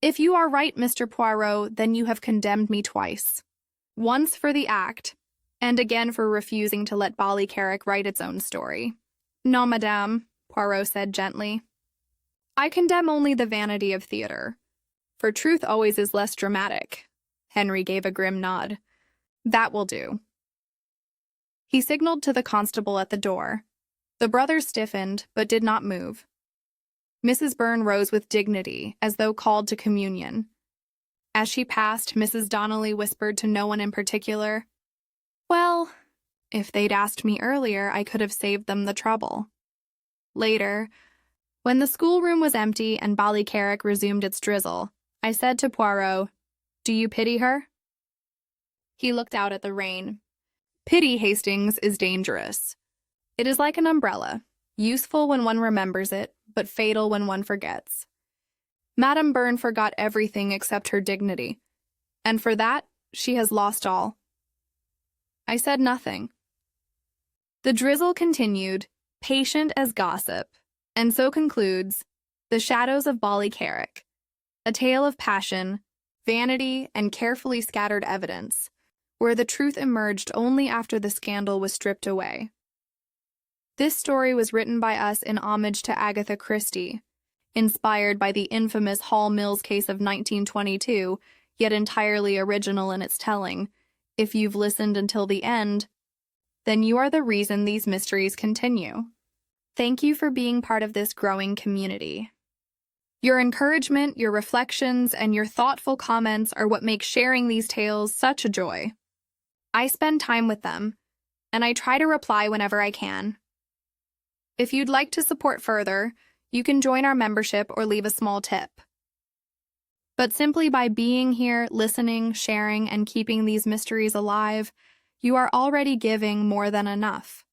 If you are right, Mr. Poirot, then you have condemned me twice. Once for the act, and again for refusing to let Ballycarrick write its own story. No, madame, Poirot said gently. I condemn only the vanity of theater. For truth always is less dramatic. Henry gave a grim nod. That will do. He signaled to the constable at the door. The brothers stiffened, but did not move. Mrs. Byrne rose with dignity, as though called to communion. As she passed, Mrs. Donnelly whispered to no one in particular, Well, if they'd asked me earlier, I could have saved them the trouble. Later, when the schoolroom was empty and Ballycarrick resumed its drizzle, I said to Poirot, Do you pity her? He looked out at the rain. Pity, Hastings, is dangerous. It is like an umbrella, useful when one remembers it, but fatal when one forgets. Madame Byrne forgot everything except her dignity, and for that she has lost all. I said nothing. The drizzle continued, patient as gossip, and so concludes The Shadows of Ballycarrick, a tale of passion, vanity, and carefully scattered evidence, where the truth emerged only after the scandal was stripped away. This story was written by us in homage to Agatha Christie, inspired by the infamous Hall Mills case of 1922, yet entirely original in its telling. If you've listened until the end, then you are the reason these mysteries continue. Thank you for being part of this growing community. Your encouragement, your reflections, and your thoughtful comments are what make sharing these tales such a joy. I spend time with them, and I try to reply whenever I can. If you'd like to support further, You can join our membership or leave a small tip. But simply by being here, listening, sharing, and keeping these mysteries alive, you are already giving more than enough.